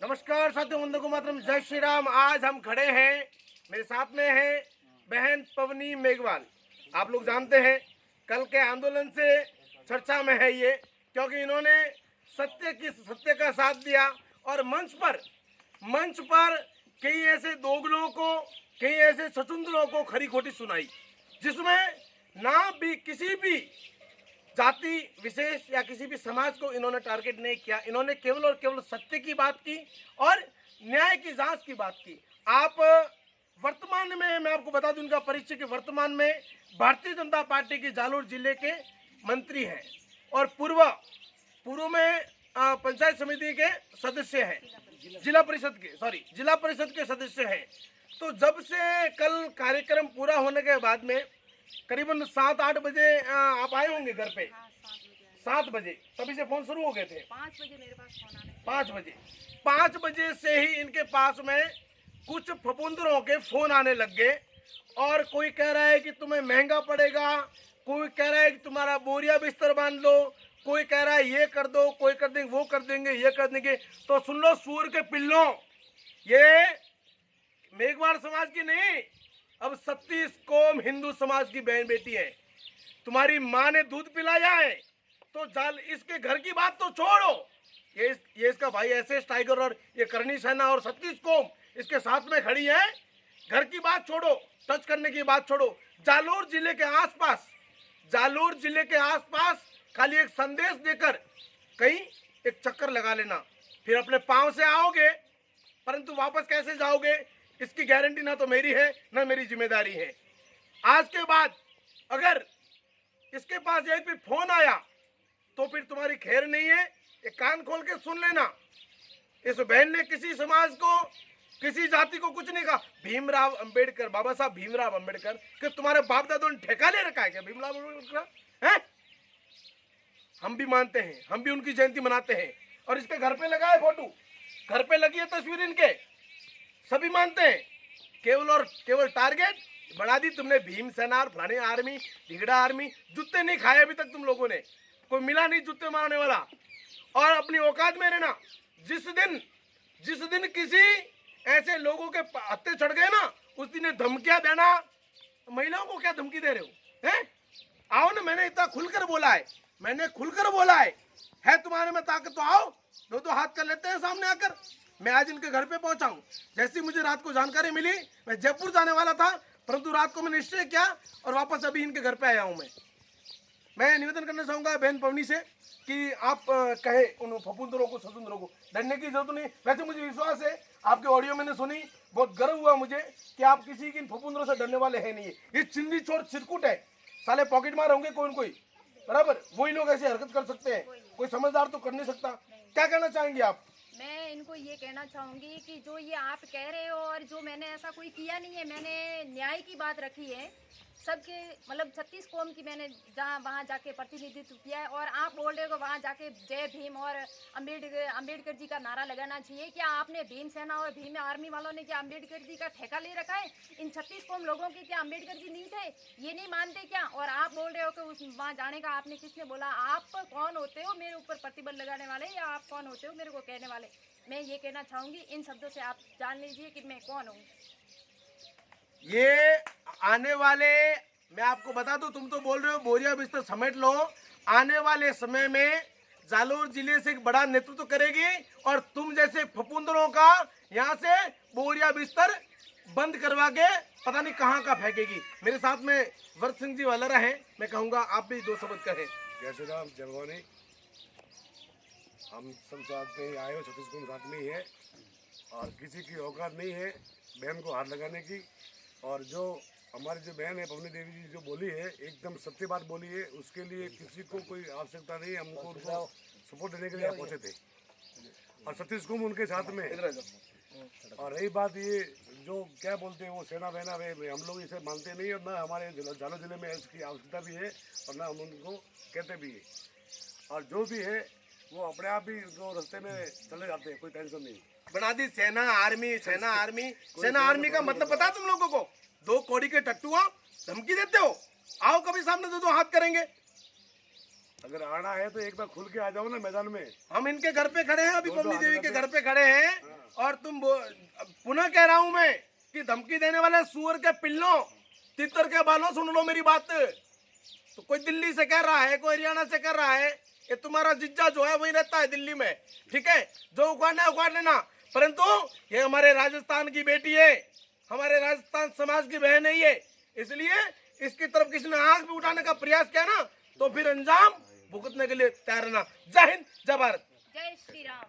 नमस्कार साथियों, वंदे मातरम, जय श्री राम। आज हम खड़े हैं, मेरे साथ में है बहन पवनी मेघवाल। आप लोग जानते हैं कल के आंदोलन से चर्चा में है ये, क्योंकि इन्होंने सत्य का साथ दिया और मंच पर कई ऐसे दोगलों को, कई ऐसे छछूंदरों को खरी खोटी सुनाई, जिसमें ना भी किसी भी जाति विशेष या किसी भी समाज को इन्होंने टारगेट नहीं किया। इन्होंने केवल और केवल सत्य की बात की और न्याय की जांच की बात की। आप वर्तमान में, मैं आपको बता दूं इनका परिचय, कि वर्तमान में भारतीय जनता पार्टी के जालोर जिले के मंत्री हैं और पूर्व में पंचायत समिति के सदस्य हैं, जिला परिषद के सदस्य हैं। तो जब से कल कार्यक्रम पूरा होने के बाद में करीबन 7-8 बजे आप आए होंगे घर पे। 7 बजे तभी से फोन शुरू हो गए थे। 5 बजे मेरे पास फोन आने। 5 बजे से ही इनके पास में कुछ फफूंदरों के फोन आने लग गए और कोई कह रहा है कि तुम्हें महंगा पड़ेगा, कोई कह रहा है कि तुम्हारा बोरिया बिस्तर बांध लो, कोई कह रहा है ये कर दो, कोई कर देंगे, वो कर देंगे, ये कर देंगे। तो सुन लो सूर के पिल्लों, ये मेघवाल समाज की नहीं, अब 36 कौम हिंदू समाज की बहन बेटी है। तुम्हारी माँ ने दूध पिलाया है तो जाल इसके घर की बात तो छोड़ो, ये इसका भाई एसएस टाइगर और ये करनी सेना और 36 कौम इसके साथ में खड़ी है। घर की बात छोड़ो, टच करने की बात छोड़ो। जालोर जिले के आसपास खाली एक संदेश देकर कहीं एक चक्कर लगा लेना, फिर अपने पांव से आओगे, परंतु वापस कैसे जाओगे इसकी गारंटी ना तो मेरी है ना मेरी जिम्मेदारी है। आज के बाद अगर इसके पास एक भी फोन आया तो फिर तुम्हारी खैर नहीं है। एक कान खोल के सुन लेना, इस बहन ने किसी समाज को, किसी जाति को कुछ नहीं कहा। भीमराव अंबेडकर, बाबा साहब भीमराव अंबेडकर, कि तुम्हारे बाप दादों ने ठेका ले रखा है क्या भीमराव अंबेडकर है? हम भी मानते हैं, हम भी उनकी जयंती मनाते हैं और इसके घर पे लगा है फोटो, घर पे लगी है तस्वीर इनके, सभी मानते हैं। केवल और केवल टारगेट बढ़ा दी तुमने। भीम सेना और फलानी आर्मी, ढिगड़ा आर्मी, जूते नहीं खाए अभी तक तुम लोगों ने, कोई मिला नहीं जूते मारने वाला। और अपनी औकात में रहना। जिस दिन किसी ऐसे लोगों के हत्थे चढ़ गए ना, उस दिन धमकियां देना। महिलाओं को क्या धमकी दे रहे हो हैं? आओ ना, मैंने इतना खुलकर बोला है तुम्हारे में ताकत तो आओ, दो हाथ कर लेते हैं सामने आकर। मैं आज इनके घर पे पहुंचा हूं। जैसी मुझे रात को जानकारी मिली, मैं जयपुर जाने वाला था, परंतु रात को मैं निश्चय किया और वापस अभी इनके घर पे आया हूं। मैं निवेदन करना चाहूंगा बहन पवनी से कि आप कहे उन फफूंदरों को, ससुंदरों को डरने की जरूरत नहीं। वैसे मुझे विश्वास है, आपके ऑडियो मैंने सुनी, बहुत गर्व हुआ मुझे कि आप किसी की इन फफूंदरों से डरने वाले हैं नहीं। ये चिंदी चोर चिरकुट है, साले पॉकेट मार होंगे कोई बराबर, वही लोग ऐसी हरकत कर सकते हैं, कोई समझदार तो कर नहीं सकता। क्या कहना चाहेंगे आप? मैं इनको ये कहना चाहूँगी कि जो ये आप कह रहे हो और जो मैंने ऐसा कोई किया नहीं है, मैंने न्याय की बात रखी है सबके, मतलब 36 कौम की मैंने वहाँ जाके प्रतिनिधित्व किया है। और आप बोल रहे हो वहाँ जाके जय भीम और अम्बेडकर जी का नारा लगाना चाहिए। क्या आपने भीम सेना और भीम आर्मी वालों ने क्या अम्बेडकर जी का ठेका ले रखा है? इन 36 कौम लोगों के क्या अम्बेडकर जी नहीं थे? ये नहीं मानते क्या? और आप बोल रहे हो कि उस वहाँ जाने का आपने किसने बोला? आप कौन होते हो मेरे ऊपर प्रतिबंध लगाने वाले, या आप कौन होते हो मेरे को कहने वाले? मैं ये कहना चाहूँगी, इन शब्दों से आप जान लीजिए कि मैं कौन हूँ। ये आने वाले, मैं आपको बता दूं, तुम तो बोल रहे हो बोरिया बिस्तर समेट लो, आने वाले समय में जालोर जिले से एक बड़ा नेतृत्व करेगी और तुम जैसे फफूंदरों का यहाँ से बोरिया बिस्तर बंद करवा के पता नहीं कहाँ का फेंकेगी। मेरे साथ में वर्त सिंह जी वालरा है, मैं कहूँगा आप भी 2 शब्द कहें। जय श्री राम, जय भवानी। हम सब साथ में आए हो, 36 कौम साथ में ही है और किसी की औकात नहीं है बहन को हाथ लगाने की। और जो हमारी जो बहन है पवनी देवी जी जो बोली है, एकदम सत्य बात बोली है, उसके लिए किसी को कोई आवश्यकता नहीं है। हमको उनको सपोर्ट देने के लिए पहुँचे थे और 36 कौम उनके साथ में। और रही बात ये जो क्या बोलते हैं वो सेना बहना, वे हम लोग इसे मानते नहीं और ना हमारे जालोर जिले में इसकी आवश्यकता भी है और ना हम उनको कहते भी है। और जो भी है वो अपने आप ही जो रास्ते में चले जाते हैं, कोई टेंशन नहीं। बना दी सेना आर्मी का मतलब पता है तुम लोगों को? 2 कौड़ी के टट्टुआ धमकी देते हो, आओ कभी सामने 2 हाथ करेंगे। अगर आना है तो एक बार खुल के आ जाओ ना मैदान में। हम इनके घर पे खड़े हैं, अभी पवनी देवी के घर पे खड़े हैं। पुनः कह रहा हूं मैं कि धमकी देने वाले सुअर के पिल्लों, तितर के बालों, सुन लो मेरी बात। तो कोई दिल्ली से कर रहा है, कोई हरियाणा से कर रहा है, ये तुम्हारा जिज्जा जो है वही रहता है दिल्ली में, ठीक है। जो उखाड़ना है उखाड़ लेना, परंतु ये हमारे राजस्थान की बेटी है, हमारे राजस्थान समाज की बहन है ये, इसलिए इसकी तरफ किसी ने आंख भी उठाने का प्रयास किया ना तो फिर अंजाम भुगतने के लिए तैयार रहना। जय हिंद, जय भारत, जय श्री राम।